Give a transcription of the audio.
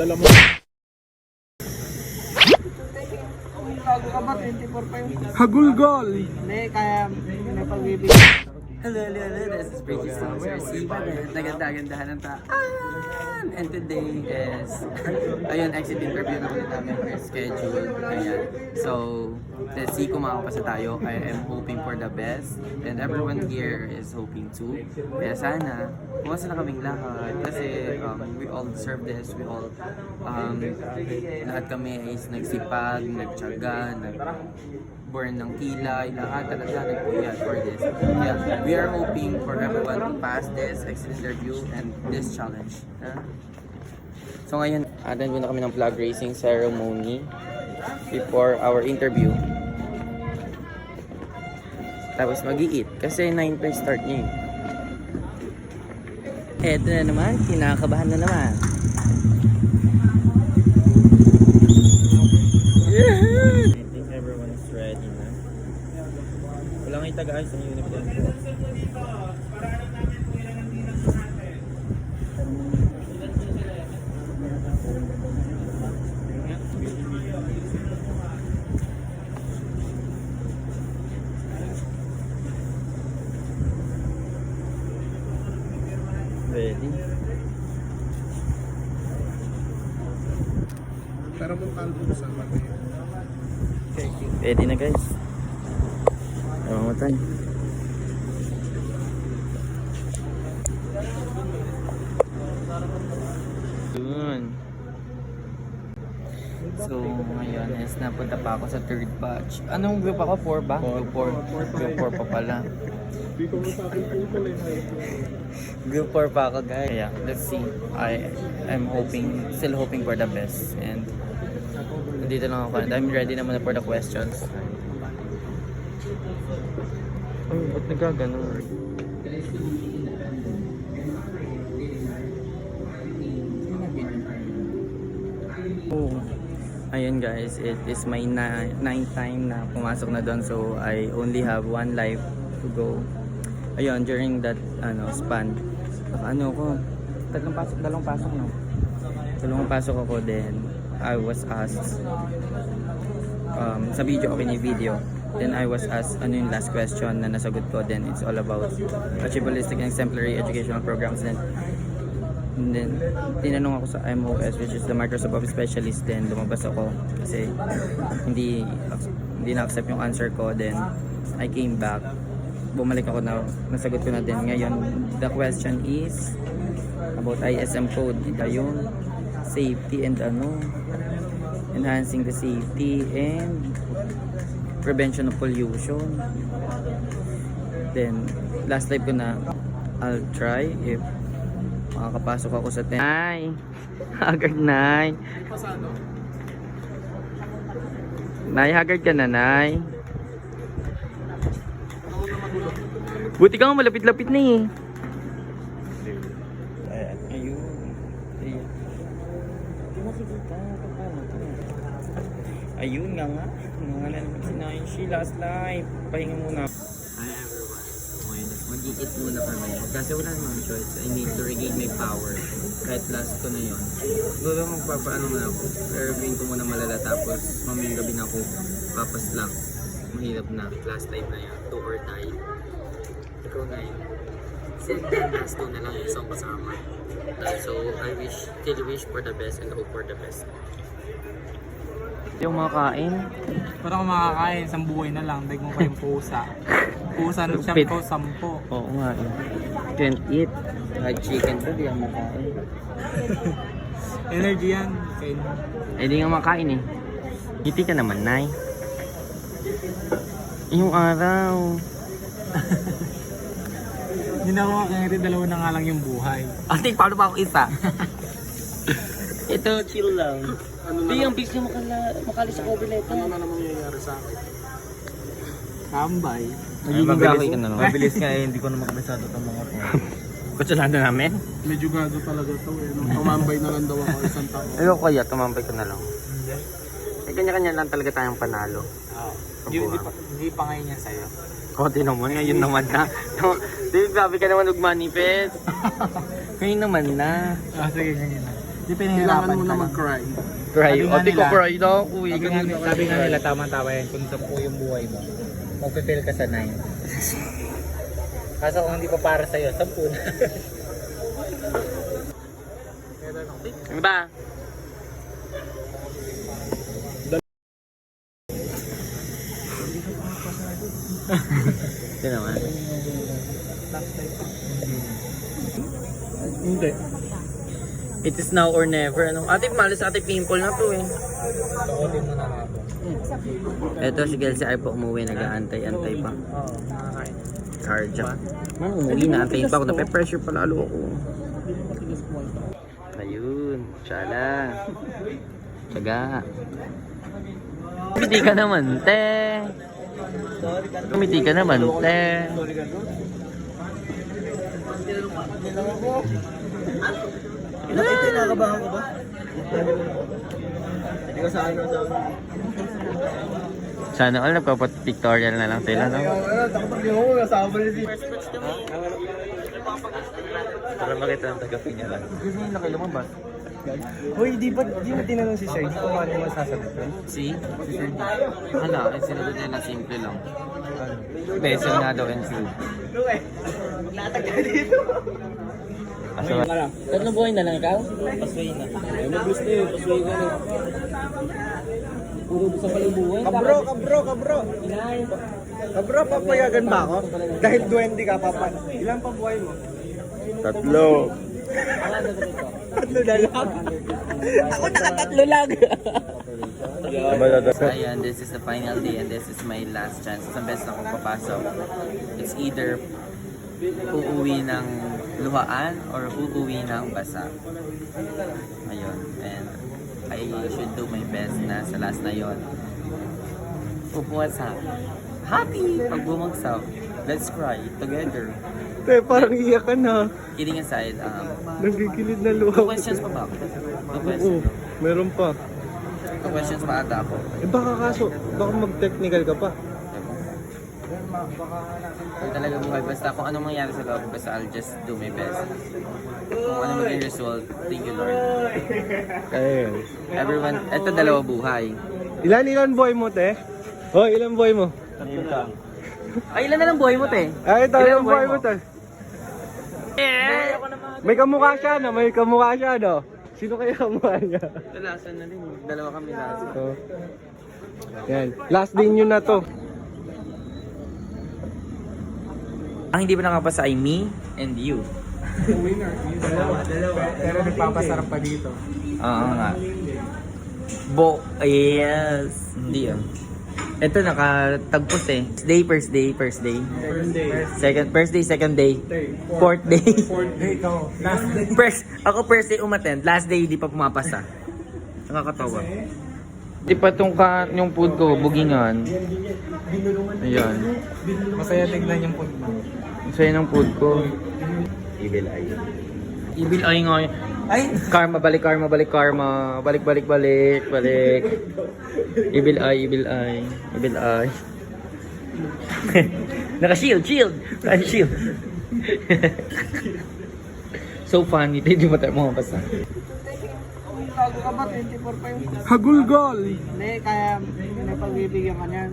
Dala mo. Bago ka ba? 24 pa yun. Hagulgol! Hindi, kaya may pagbibigay. Hello, this is Pretty Sponsor Naganda-gandahan ng taan. And today is, ayun, exit interview na ulit namin for schedule. Ayan. So, let's see kung makapasa tayo. I am hoping for the best. And everyone here is hoping to. Kaya sana, bukas na kaming lahat. Kasi we all deserve this. We all, lahat kami is nagsipag, nagtyaga, burn ng kilay, lahat talaga nagpuyat for this. Yeah, we are hoping for everyone to pass this exit interview and this challenge. So ngayon, attend muna kami ng flag raising ceremony before our interview. Tapos mag-i-eat kasi 9 pa start niya. Eto na naman, kinakabahan na naman. Ready na. Wala nga itag-ayos ng uniform ko. Ready? Pero mong kalbo sa mga. Ready na guys. Mamatan. Yun. So ngayon is napunta pa ako sa third batch. Anong group ako? 4 ba? Group 4. Group 4 pa pala. Group 4 pa ako guys. Kaya let's see. I am still hoping for the best. And dito lang ako. I'm ready naman for the questions. Ay, ba't nagkaganon? Oh, ayun guys, it is my ninth time na pumasok na doon. So I only have one life to go. Ayun, during that span, dalawang pasok ako then I was asked sa video, okay na yung video. Then I was asked ano yung last question na nasagot ko. Then it's all about achievabilistic and exemplary educational programs. And then tinanong ako sa MOS, which is the Microsoft Office Specialist. Then lumabas ako kasi hindi na-accept yung answer ko. Then I came back, bumalik ako na nasagot ko na din. Ngayon the question is about ISM code. Yung safety and enhancing the safety and prevention of pollution. Then last live ko na, I'll try if makakapasok ako sa 10. Nay, haggard Nay. Nay, haggard ka na Nay. Buti ka nga malapit-lapit na eh. Ayun. Di makikita. Ayun nga. Mga naman sinayin siya last life. Pahinga muna. Hi everyone. Okay, mag-i-eat muna kami. Kasi wala namang choice. I need to regain my power. Kahit last ko na yun. Siguro magpapaano na ako. Erwin ko muna malala. Tapos mamayang gabi na ako papaslak. Mahirap na. Last life na yun. Do or die. Ikaw na yun. Last two na lang yung isang kasama. So I still wish for the best and hope for the best. Yung makakain? Para kung makakain, isang buhay na lang. Dahil mo pa yung pusa. Pusa ng siyam ko, 10. Oo nga eh. Can't eat. Fried chicken to, di ang makain. Energy yan. Eh di nga makain eh. Ngiti ka naman, Nay. Yung araw. Hindi na ako makakangiti, dalawa na nga lang yung buhay. Ate, paano pa ako isa? Ito, chill lang. Di, ang bilis na makalis sa cover letter. Ano na naman mangyayari sa akin? Tambay. Mabilis ka na naman. Mabilis nga eh, hindi ko naman kabisado itong mga ko. Kutsalado namin? Medyo gago talaga ito eh. Tumambay na lang daw ako isang taon. Ayoko kaya, tumambay ka na lang. Eh, kanya-kanya lang talaga tayong panalo. Oo. Hindi pa ngayon yan sa'yo. Konti naman, ngayon naman na. Di, grabe ka naman mag-manifest. Ngayon naman na. Sige, ganyan na. Di Kailangan pinahirapan mo ka na lang. mag-cry. Cry. Sabi nga Ate ko nila- cry daw ako eh. Sabi nga nila, tama-tama yan. Kung 10 yung buhay mo, magpipil ka sa 9. Kaso kung hindi pa para sa'yo, 10 na. Ano ba? Ito naman. Hindi. It is now or never. Ano? Ate, malas ate pimple na to eh. Tukotin mo na nga po. Ito si Kelsey ay po umuwi. Nag-aantay-antay pa. Oo, nakakain. Cardiac. Man, umuwi na. Antay pa ako. Nape-pressure pa lalo ako. Ayun. Tsala. Tsaga. Kumiti ka naman, te. Kumiti ka naman, te. Kinakabahan ko ba? Hindi ko sa ano. Sana all nagpapat-pictorial na lang sila, no? Takot ako kasama rin si... Para makita ng taga-pinya lang. Gusto nyo laki lumabas? Hoy, di mo tinanong si Sir? Di ko paano masasagot? Si? Hala, ay sinagot niya na simple lang. Beso nga daw and food. Latag ka dito. Tatlong buhay na lang ikaw? Pasway na. Mag-gusto yun, pasway ka na. Puro sa palubuhay. Kabro, papayagan ba ako? Dahil 20 ka, papan. Ilan pa buhay mo? Tatlo. Tatlo na lang. Ako nakatatlo lang. So ayan, this is the final day and this is my last chance. Sa best akong papasok. It's either uuwi ng luhaan or uuwi ng basa. Ayun. And I should do my best na sa last na yon. Pupuwasak. Happy! Pag bumagsak. Let's cry together. Parang iyak ka na. Kidding aside, Nagigilid na two luha. questions pa ba? Two Oo, questions. meron pa. Two questions pa ata ako. Baka kaso, baka mag-technical ka pa. Kung talaga buhay, basta kung anong mangyari sa loob, basta I'll just do my best. Kung ano maging result, thank you Lord. Ayun. Everyone, eto dalawa buhay. Ilan buhay mo, te? Oh, ilan buhay mo? Ay, ilan na lang buhay mo, te? Ay, ito, Ilan ilan ang buhay buhay mo, mo? te? May kamukha siya, no? May kamukha siya, no? Sino kaya kamukha niya? Lalasan na rin. Dalawa kami lasa. Oh. Yan. Last day nyo na to. Ang hindi pa nakapasa ay me and you. Pero nagpapasarap pa dito. Oo nga. Yes. Hindi yun. Ito nakatagpos eh. First day. First day. Second day. Fourth day. Fourth day ko. Last day. First day umattend. Last day hindi pa pumapasa. Nakakatawa. Di pa tong yung food ko, bugingan. Ayan. Masaya tignan yung food mo. Ang saya ng food ko. Evil eye nga yun. Ay! Karma. Balik. Evil eye. Naka-shield. Naka-shield. So funny. Hindi ba tayo makapasa? Hagulgol! Hindi, kaya may pagbibigyan ka niyan.